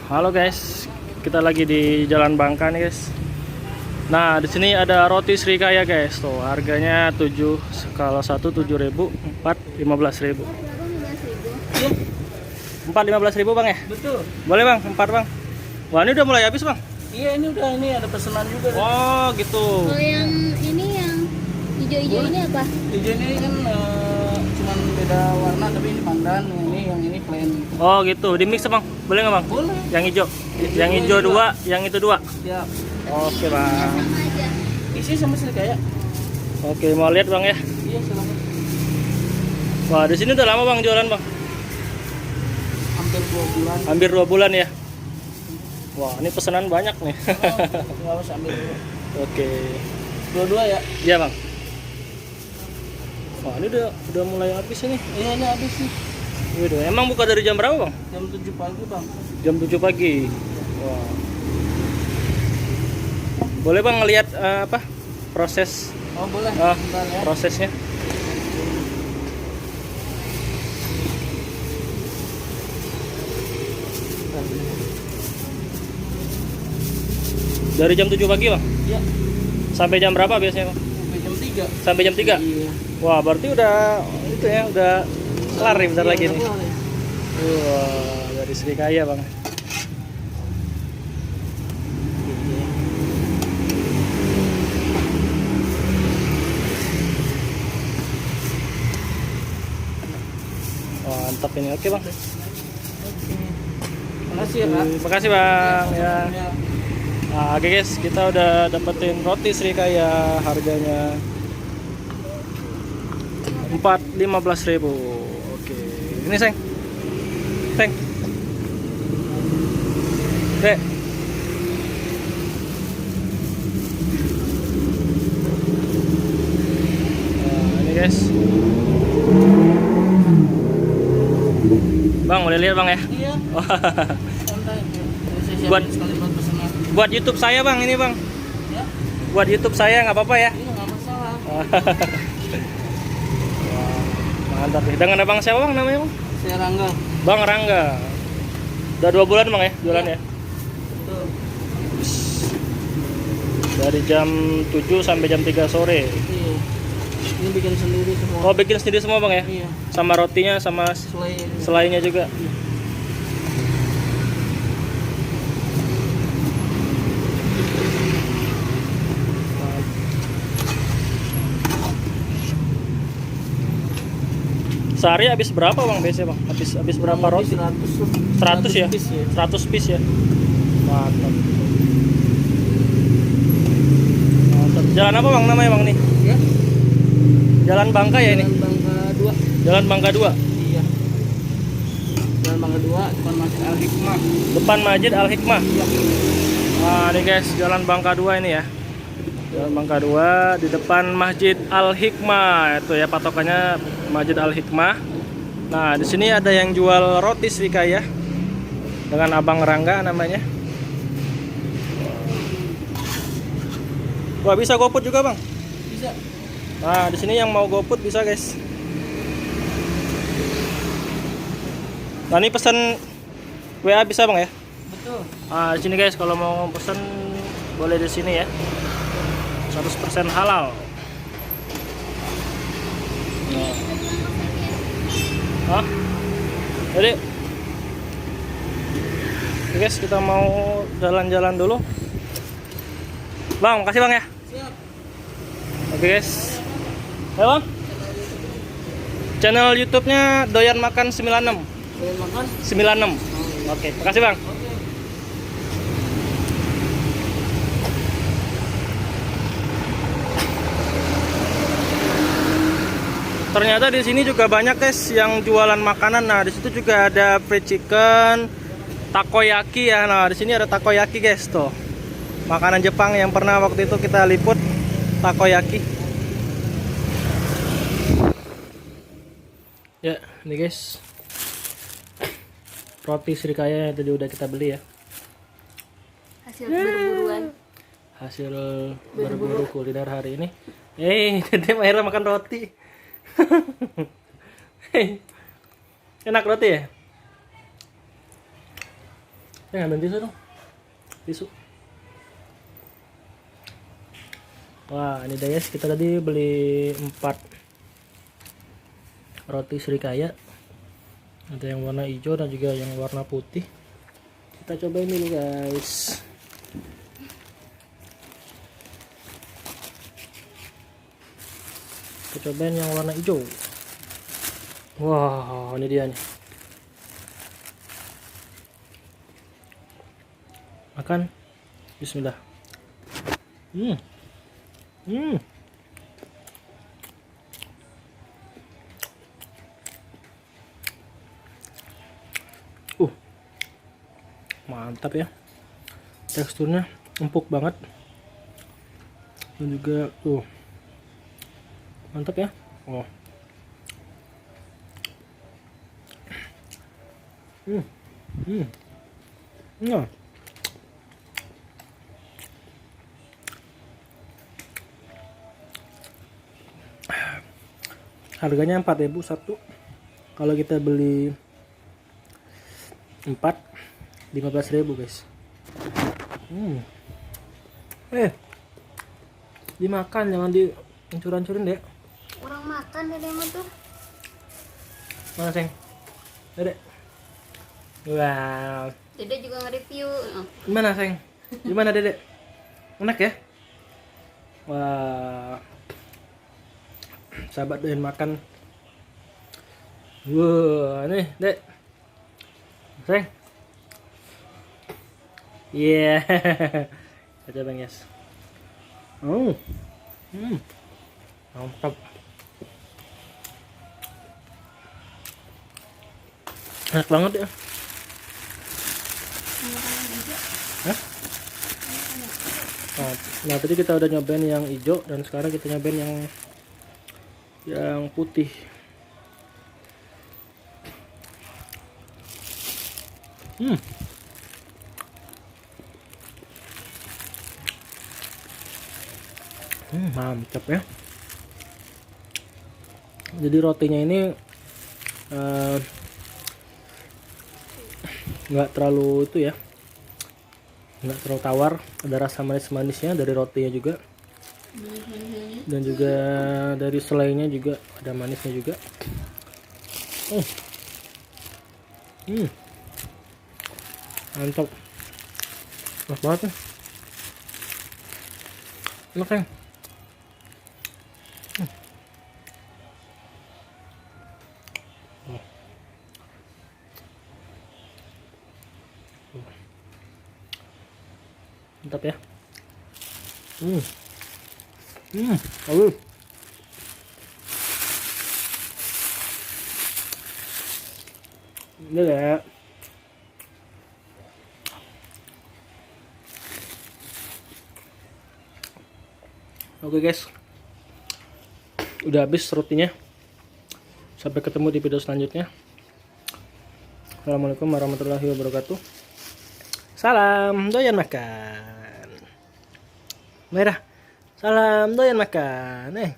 Halo guys, kita lagi di Jalan Bangka nih guys. Nah, di sini ada roti Srikaya guys. Tuh, harganya 7, kalau satu 7.000, 4 15.000. 4 15.000 Bang ya? Betul. Boleh Bang, 4 Bang. Wah, ini udah mulai habis Bang. Iya, ini ada pesanan juga. Oh, gitu. Kalau yang ini yang hijau-hijau ini apa? Hijau ini kan cuman beda warna, tapi ini pandan, yang ini plain. Oh, gitu. Di mix Bang. Boleh nggak Bang? Boleh. Yang hijau. Yang hijau 2, yang itu 2. Ya. Oke, Bang. Sama aja. Isi sama Srikaya. Oke, mau lihat Bang ya? Iya, silakan. Wah, di sini udah lama Bang jualan Bang. Hampir 2 bulan. Hampir 2 bulan ya. Wah, ini pesanan banyak nih. Nggak usah ambil dulu. Oke. Dua-dua ya? Iya Bang. Wah, ini udah mulai habis ini. Iya, ini habis nih. Waduh, emang buka dari jam berapa Bang? Jam 7 pagi, Bang. Jam 7 pagi. Wah. Boleh Bang ngelihat apa? Proses Oh, boleh. ah, Bentar ya. prosesnya. Dari jam 7 pagi Bang? Iya. Sampai jam berapa biasanya Bang? Sampai jam 3. Sampai jam 3? Iya. Wah, berarti udah itu ya, udah kelar nih bentar lagi Iya, nih. kelar ya. Wah, dari Srikaya Bang. Wah, mantap ini. Oke Bang. Makasih ya, Kak. Terima kasih Bang ya. Ya. Nah, oke guys, kita udah dapetin roti Srikaya, harganya 4 15.000. Oke. Ini Seng. Seng. Dek. Nah, ini guys. Bang, boleh lihat Bang ya? Iya. Santai. Saya Buat- siapin sekali buat pesanan. Buat YouTube saya Bang ini Bang. Ya. Buat YouTube saya nggak apa-apa ya? Iya, nggak masalah. Wah, mantap nih. Dengan abang siapa Bang namanya Bang? Saya Rangga. Bang Rangga. Udah 2 bulan Bang ya jualan ya? Betul. Dari jam 7 sampai jam 3 sore. Iya. Ini bikin sendiri semua. Oh, bikin sendiri semua Bang ya? Iya. Sama rotinya sama Selain selainya juga. Sehari habis berapa Bang biasanya Bang? Habis berapa roti? 100 ya? 100 piece ya. Mantap. Mantap. Jalan apa Bang namanya Bang nih? Ya. Jalan Bangka ya ini? Jalan Bangka 2. Jalan Bangka 2. Iya. Jalan Bangka 2 depan Masjid Al Hikmah. Depan Masjid Al Hikmah. Iya. Nah, ini guys, Jalan Bangka 2 ini ya. Jalan Bangka 2 di depan Masjid Al Hikmah. Itu ya patokannya Masjid Al Hikmah. Nah, di sini ada yang jual roti Srikaya dengan Abang Rangga namanya. Wah, bisa GoFood juga, Bang. Bisa. Nah, di sini yang mau GoFood bisa, guys. Nah, ini pesan WA bisa, Bang ya? Betul. Nah, di sini guys, kalau mau pesan boleh di sini ya. 100% halal. Nah. Hah? Jadi, oke guys, kita mau jalan-jalan dulu. Bang, makasih Bang ya. Siap. Oke guys. Ayo Bang. Channel YouTube-nya Doyan Makan 96. Saya makan. 96. Oke, makasih Bang. Oke. Ternyata di sini juga banyak guys yang jualan makanan. Nah, di situ juga ada fried chicken, takoyaki ya. Nah, di sini ada takoyaki guys tuh. Makanan Jepang yang pernah waktu itu kita liput, takoyaki. Ya, ini guys. Roti Srikaya yang tadi udah kita beli ya. Hasil berburuan. Hasil berburu kuliner hari ini. Jadi akhirnya makan roti. Enak roti ya? Ngambil tisu dong. Tisu. Wah, ini deh guys, kita tadi beli 4 roti Srikaya. Ada yang warna hijau dan juga yang warna putih. Kita cobain dulu guys. Kita cobain yang warna hijau. Wah, ini dia nih. Makan. Bismillah. Mantap ya. Teksturnya empuk banget. Dan juga mantap ya. Nah. Harganya 4.000 satu. Kalau kita beli 4 15.000 guys. Dimakan, jangan dihancur-hancurin deh. Orang makan dede mah tuh. Mana Seng? Dede. Wow. Dede juga nge-review. Gimana Seng? Gimana Dede? Enak ya? Wah. Sahabat doyan makan. Wah, nih Dek. Seng. Iya. Kita coba guys. Mantap. Enak banget ya. Hah? Nah, tadi kita udah nyobain yang hijau dan sekarang kita nyobain yang putih. Mantap ya. Jadi rotinya ini nggak terlalu itu ya, nggak terlalu tawar, ada rasa manis-manisnya dari rotinya juga, dan juga dari selainya juga ada manisnya juga. Mantap, enak banget nih. Enak kan? Mantap ya. Aduh. Ini ya. Oke guys, udah habis rotinya. Sampai ketemu di video selanjutnya. Assalamualaikum warahmatullahi wabarakatuh. Salam doyan makan. Merah. Salam doyan makan.